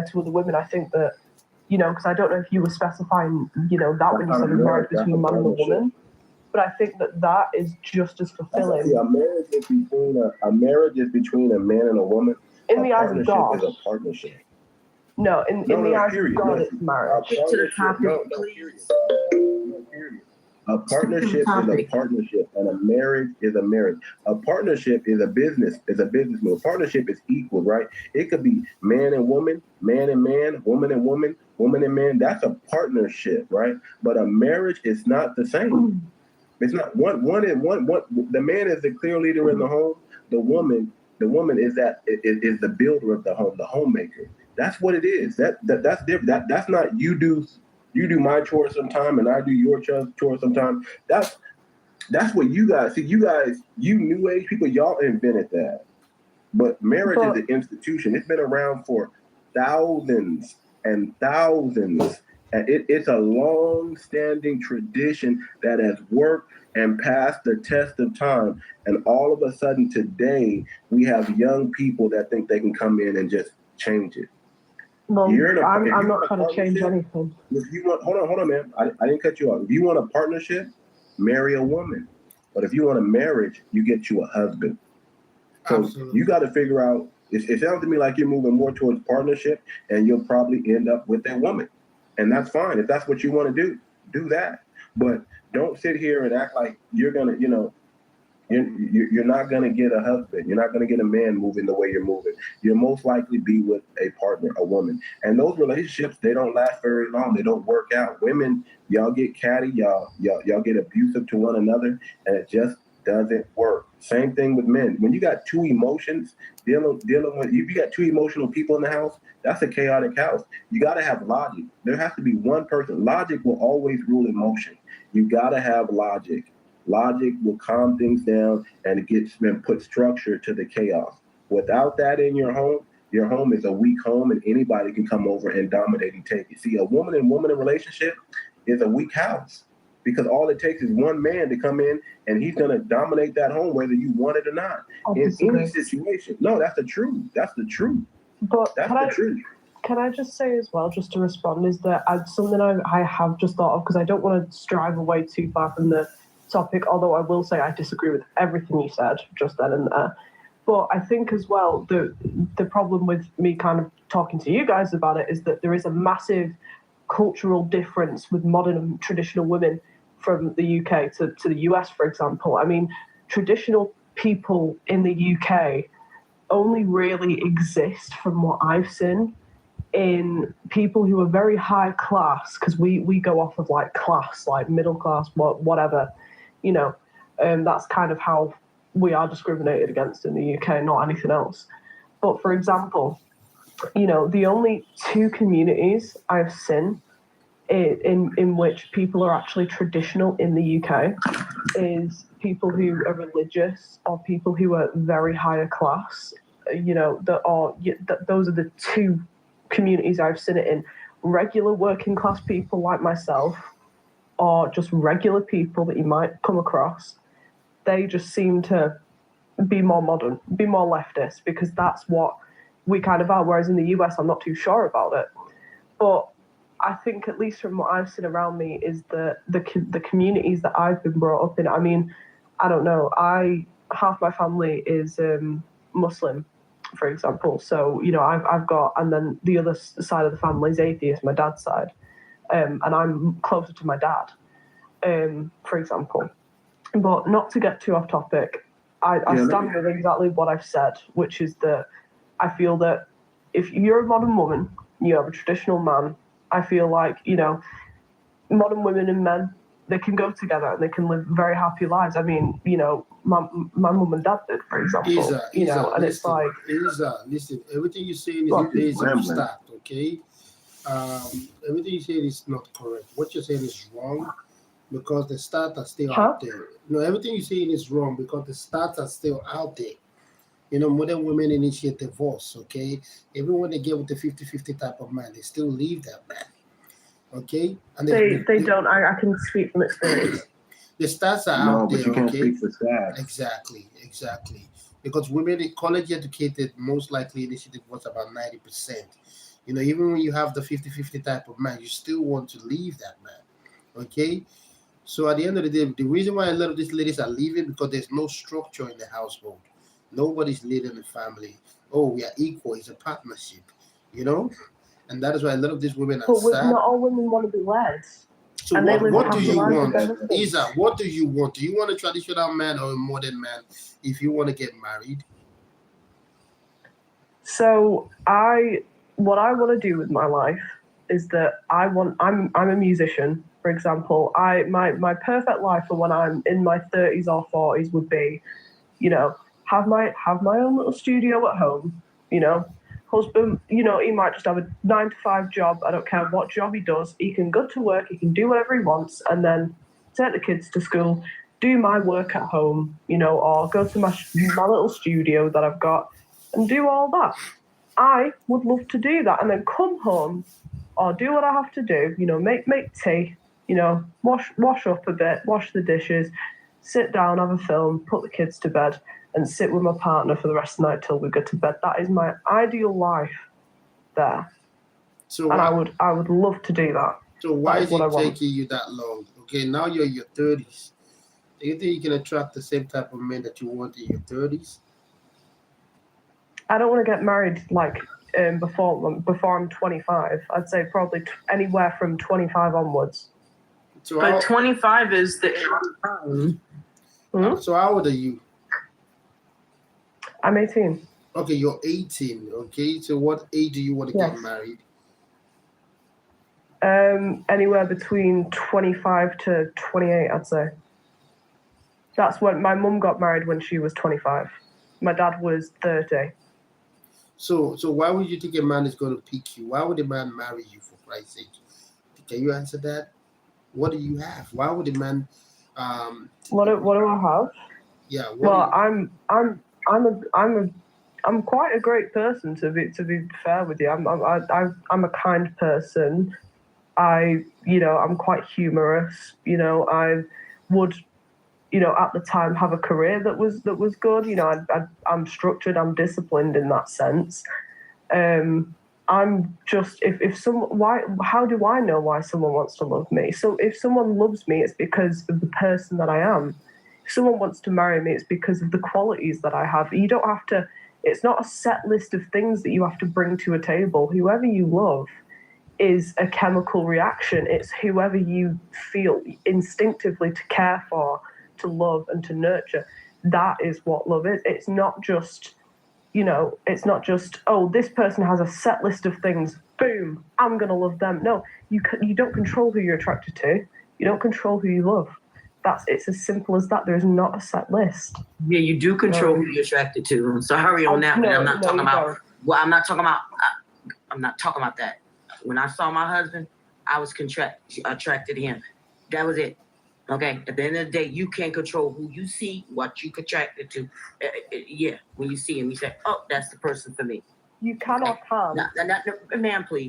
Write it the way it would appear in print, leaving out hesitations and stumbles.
to other women. I think that, because I don't know if you were specifying, that when you said a marriage between man and a woman, but I think that is just as fulfilling. See, a marriage is between a man and a woman. In the eyes of God, is a partnership. No, in the eyes of God, it's marriage. To the topic, please. Period. A partnership is a partnership, and a marriage is a marriage. A partnership is a business move. Partnership is equal, right? It could be man and woman, man and man, woman and woman, woman and man. That's a partnership, right? But a marriage is not the same. It's not one. The man is the clear leader in the home. The woman is the builder of the home, the homemaker. That's what it is. That's different. That's not you do my chores sometime and I do your chores sometime. That's what you guys see. You new age people, y'all invented that. But marriage is an institution. It's been around for thousands and thousands. And it's a long-standing tradition that has worked and passed the test of time. And all of a sudden today, we have young people that think they can come in and just change it. Well, I'm not trying to change anything. If you want, hold on, man. I didn't cut you off. If you want a partnership, marry a woman. But if you want a marriage, you get you a husband. So Absolutely. You got to figure out. It sounds to me like you're moving more towards partnership, and you'll probably end up with that woman, and that's fine. If that's what you want to do that. But don't sit here and act like you're gonna, You're not going to get a husband. You're not going to get a man moving the way you're moving. You'll most likely be with a partner, a woman. And those relationships, they don't last very long. They don't work out. Women, y'all get catty. Y'all get abusive to one another, and it just doesn't work. Same thing with men. When you got two emotions dealing with, if you got two emotional people in the house, that's a chaotic house. You got to have logic. There has to be one person. Logic will always rule emotion. You got to have logic. Logic will calm things down and put structure to the chaos. Without that in your home is a weak home, and anybody can come over and dominate and take it. See, a woman and woman relationship is a weak house because all it takes is one man to come in and he's going to dominate that home whether you want it or not. In any situation. No, that's the truth. That's the truth. But that's the truth. Can I just say as well, just to respond, is that something I have just thought of, because I don't want to strive away too far from the topic, although I will say I disagree with everything you said just then and there. But I think as well, the problem with me kind of talking to you guys about it is that there is a massive cultural difference with modern and traditional women from the UK to the US, for example. I mean, traditional people in the UK only really exist, from what I've seen, in people who are very high class, because we go off of like class, like middle class, whatever. That's kind of how we are discriminated against in the UK, not anything else. But for example, the only two communities I've seen in which people are actually traditional in the UK is people who are religious or people who are very higher class. Those are the two communities I've seen it in. Regular working class people like myself, or just regular people that you might come across, they just seem to be more modern, be more leftist, because that's what we kind of are. Whereas in the US, I'm not too sure about it. But I think, at least from what I've seen around me, is the communities that I've been brought up in. I mean, I don't know. Half my family is Muslim, for example. So, I've got, and then the other side of the family is atheist, my dad's side. And I'm closer to my dad, for example. But not to get too off topic, I stand with exactly what I've said, which is that I feel that if you're a modern woman, you have a traditional man, I feel like, modern women and men, they can go together and they can live very happy lives. I mean, my mum and dad did, for example. And it's like... listen, everything you're saying is based on stat, okay? Everything you say is not correct. What you're saying is wrong because the stats are still out there. No, everything you're saying is wrong because the stats are still out there. Modern women initiate divorce, okay? Even when they get with the 50-50 type of man, they still leave that man, okay? And they don't. I can speak from experience. The stats are out there, but you can't okay? speak for stats. Exactly. Because women, college educated, most likely initiate divorce about 90%. You know, even when you have the 50-50 type of man, you still want to leave that man. Okay? So at the end of the day, the reason why a lot of these ladies are leaving because there's no structure in the household. Nobody's leading the family. Oh, we are equal. It's a partnership, you know? And that is why a lot of these women are sad. But not all women want to be led. So what do you want? Isa, what do you want? Do you want a traditional man or a modern man if you want to get married? So what I want to do with my life is that I'm a musician, for example. My perfect life for when I'm in my 30s or 40s would be, you know, have my own little studio at home, you know. Husband, you know, he might just have a 9-to-5 job. I don't care what job he does. He can go to work, he can do whatever he wants, and then take the kids to school, do my work at home, you know, or go to my little studio that I've got and do all that. I would love to do that and then come home or do what I have to do, you know, make tea, you know, wash up a bit, wash the dishes, sit down, have a film, put the kids to bed, and sit with my partner for the rest of the night till we go to bed. That is my ideal life there. So and I would love to do that. So why is it taking you that long? Okay, now you're in your 30s. Do you think you can attract the same type of men that you want in your 30s? I don't want to get married like before I'm 25. I'd say probably anywhere from 25 onwards. So but 25 is the So how old are you? I'm 18. Okay, you're 18. Okay, so what age do you want to get married? Anywhere between 25 to 28, I'd say. That's when my mum got married when she was 25. My dad was 30. So why would you think a man is going to pick you? Why would a man marry you, for Christ's sake? Can you answer that? What do you have? Why would a man? What do I have? Yeah. Well, I'm quite a great person to be fair with you. I'm a kind person. I'm quite humorous. You know, I would, you know, at the time have a career that was good. You know, I'm structured. I'm disciplined in that sense. I'm just how do I know why someone wants to love me? So if someone loves me, it's because of the person that I am. If someone wants to marry me, it's because of the qualities that I have. You don't have to. It's not a set list of things that you have to bring to a table. Whoever you love is a chemical reaction. It's whoever you feel instinctively to care for, to love, and to nurture. That is what love is. It's not just, you know, oh, this person has a set list of things. Boom, I'm gonna love them. No, you don't control who you're attracted to. You don't control who you love. It's as simple as that. There's not a set list. Yeah, you do control who you're attracted to. I'm sorry on that, but I'm not talking about. Well, I'm not talking about that. When I saw my husband, I was attracted to him. That was it. Okay. At the end of the day, you can't control who you see, what you attracted to. Yeah. When you see him, you say, "Oh, that's the person for me." You cannot come. No, ma'am, please.